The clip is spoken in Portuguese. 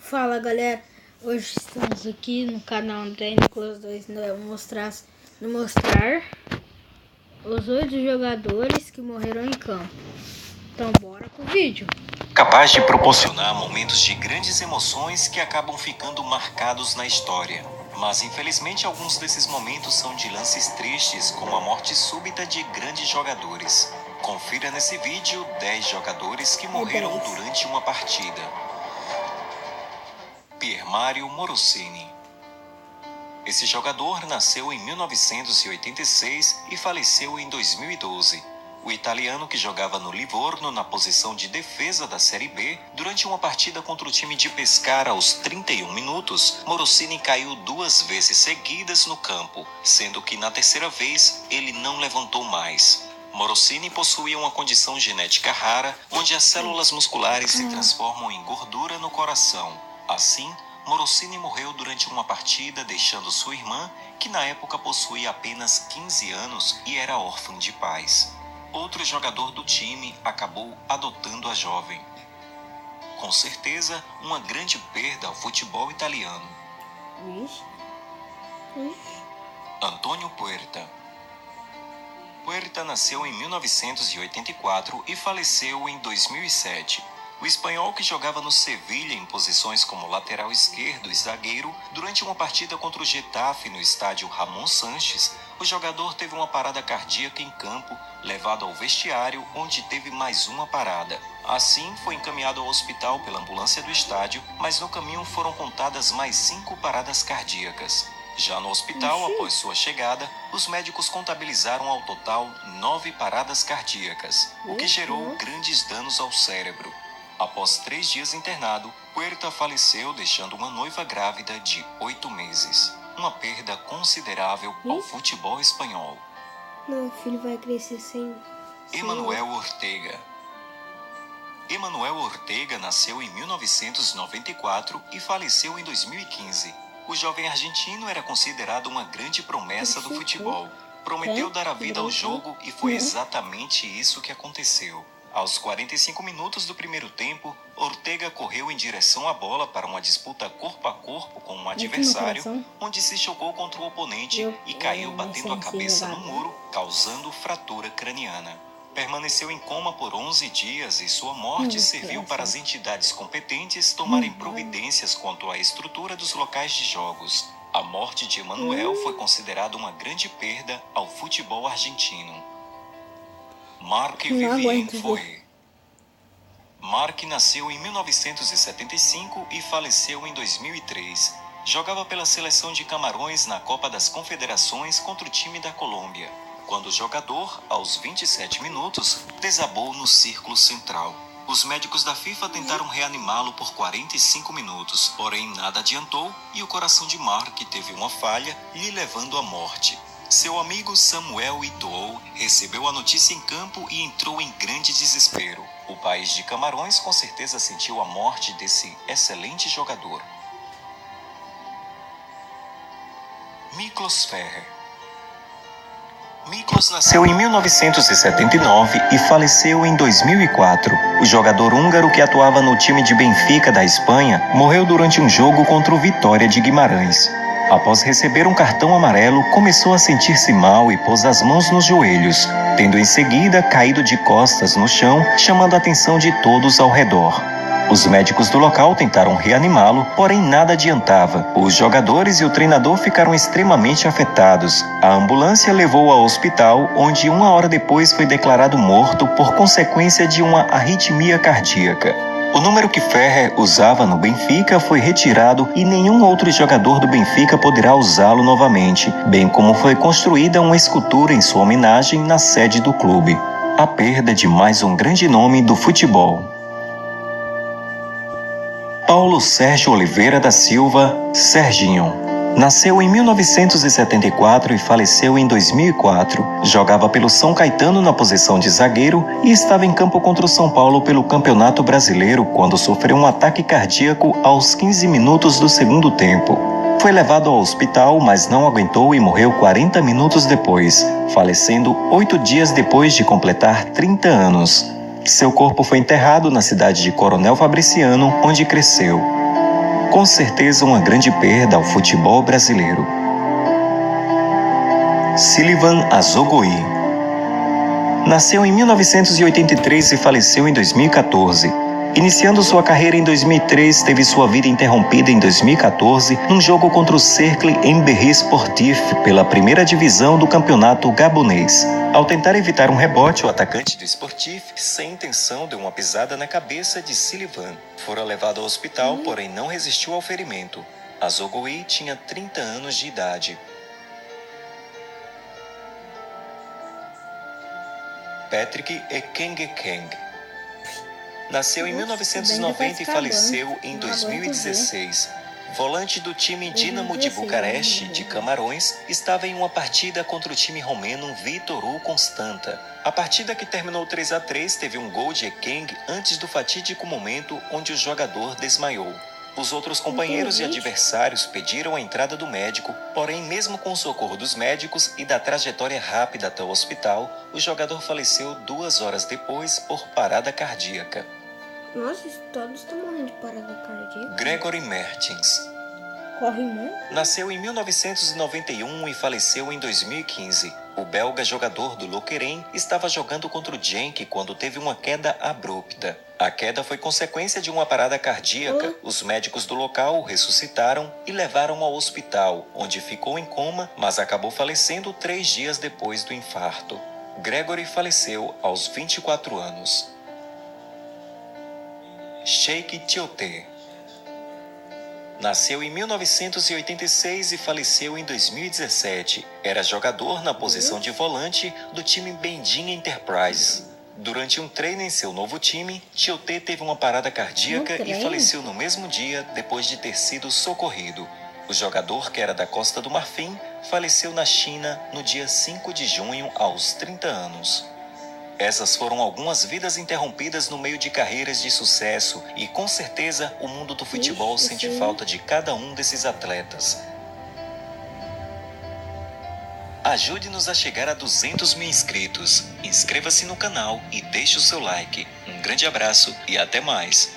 Fala galera, hoje estamos aqui no canal André Nicolas 2, mostrar os 8 jogadores que morreram em campo. Então bora pro vídeo. Capaz de proporcionar momentos de grandes emoções que acabam ficando marcados na história. Mas infelizmente alguns desses momentos são de lances tristes, como a morte súbita de grandes jogadores. Confira nesse vídeo 10 jogadores que morreram durante uma partida. Piermario Morosini. Esse jogador nasceu em 1986 e faleceu em 2012. O italiano, que jogava no Livorno na posição de defesa da Série B, durante uma partida contra o time de Pescara aos 31 minutos, Morosini caiu 2 vezes seguidas no campo, sendo que na terceira vez ele não levantou mais. Morosini possuía uma condição genética rara, onde as células musculares se transformam em gordura no coração. Assim, Morosini morreu durante uma partida, deixando sua irmã, que na época possuía apenas 15 anos e era órfã de pais. Outro jogador do time acabou adotando a jovem. Com certeza, uma grande perda ao futebol italiano. Antônio Puerta. Puerta nasceu em 1984 e faleceu em 2007. O espanhol, que jogava no Sevilha em posições como lateral esquerdo e zagueiro, durante uma partida contra o Getafe no estádio Ramon Sanches, o jogador teve uma parada cardíaca em campo, levado ao vestiário, onde teve mais uma parada. Assim, foi encaminhado ao hospital pela ambulância do estádio, mas no caminho foram contadas mais 5 paradas cardíacas. Já no hospital, após sua chegada, os médicos contabilizaram ao total 9 paradas cardíacas, o que gerou grandes danos ao cérebro. Após 3 dias internado, Puerta faleceu, deixando uma noiva grávida de 8 meses. Uma perda considerável ao futebol espanhol. Meu filho vai crescer sem... Emanuel Ortega. Emanuel Ortega nasceu em 1994 e faleceu em 2015. O jovem argentino era considerado uma grande promessa do futebol. Prometeu dar a vida ao jogo e foi exatamente isso que aconteceu. Aos 45 minutos do primeiro tempo, Ortega correu em direção à bola para uma disputa corpo a corpo com um adversário, onde se chocou contra o oponente e caiu batendo a cabeça no muro, causando fratura craniana. Permaneceu em coma por 11 dias e sua morte serviu para as entidades competentes tomarem providências quanto à estrutura dos locais de jogos. A morte de Emanuel foi considerada uma grande perda ao futebol argentino. Marc Vivien Foé. Marc nasceu em 1975 e faleceu em 2003. Jogava pela seleção de Camarões na Copa das Confederações contra o time da Colômbia, quando o jogador, aos 27 minutos, desabou no círculo central. Os médicos da FIFA tentaram reanimá-lo por 45 minutos, porém nada adiantou e o coração de Marc teve uma falha, lhe levando à morte. Seu amigo Samuel Eto'o recebeu a notícia em campo e entrou em grande desespero. O país de Camarões com certeza sentiu a morte desse excelente jogador. Miklos Ferrer. Miklos nasceu em 1979 e faleceu em 2004. O jogador húngaro, que atuava no time de Benfica da Espanha, morreu durante um jogo contra o Vitória de Guimarães. Após receber um cartão amarelo, começou a sentir-se mal e pôs as mãos nos joelhos, tendo em seguida caído de costas no chão, chamando a atenção de todos ao redor. Os médicos do local tentaram reanimá-lo, porém nada adiantava. Os jogadores e o treinador ficaram extremamente afetados. A ambulância levou-o ao hospital, onde 1 hora depois foi declarado morto por consequência de uma arritmia cardíaca. O número que Ferrer usava no Benfica foi retirado e nenhum outro jogador do Benfica poderá usá-lo novamente, bem como foi construída uma escultura em sua homenagem na sede do clube. A perda de mais um grande nome do futebol. Paulo Sérgio Oliveira da Silva, Serginho. Nasceu em 1974 e faleceu em 2004. Jogava pelo São Caetano na posição de zagueiro e estava em campo contra o São Paulo pelo Campeonato Brasileiro quando sofreu um ataque cardíaco aos 15 minutos do segundo tempo. Foi levado ao hospital, mas não aguentou e morreu 40 minutos depois, falecendo 8 dias depois de completar 30 anos. Seu corpo foi enterrado na cidade de Coronel Fabriciano, onde cresceu. Com certeza uma grande perda ao futebol brasileiro. Sylvain Azogui. Nasceu em 1983 e faleceu em 2014. Iniciando sua carreira em 2003, teve sua vida interrompida em 2014 num jogo contra o Cercle Emberry Sportif pela primeira divisão do campeonato gabonês. Ao tentar evitar um rebote, o atacante do Sportif, sem intenção, deu uma pisada na cabeça de Sylvain. Fora levado ao hospital, porém não resistiu ao ferimento. Azogui tinha 30 anos de idade. Patrick Ekengekeng. Nasceu em 1990 e faleceu em 2016. Volante do time Dinamo de Bucareste, de Camarões, estava em uma partida contra o time romeno Vitoru Constanta. A partida, que terminou 3-3, teve um gol de Ekeng antes do fatídico momento onde o jogador desmaiou. Os outros companheiros e adversários pediram a entrada do médico, porém, mesmo com o socorro dos médicos e da trajetória rápida até o hospital, o jogador faleceu 2 horas depois por parada cardíaca. Nossa, todos estão morrendo de parada cardíaca. Gregory Mertens. Corre muito? Nasceu em 1991 e faleceu em 2015. O belga jogador do Lokeren estava jogando contra o Genk quando teve uma queda abrupta. A queda foi consequência de uma parada cardíaca. Os médicos do local o ressuscitaram e levaram ao hospital, onde ficou em coma, mas acabou falecendo 3 dias depois do infarto. Gregory faleceu aos 24 anos. Cheikh Tioté. Nasceu em 1986 e faleceu em 2017. Era jogador na posição de volante do time Bendin Enterprises. Durante um treino em seu novo time, Tioté teve uma parada cardíaca e faleceu no mesmo dia depois de ter sido socorrido. O jogador, que era da Costa do Marfim, faleceu na China no dia 5 de junho aos 30 anos. Essas foram algumas vidas interrompidas no meio de carreiras de sucesso e, com certeza, o mundo do futebol sente falta de cada um desses atletas. Ajude-nos a chegar a 200 mil inscritos. Inscreva-se no canal e deixe o seu like. Um grande abraço e até mais!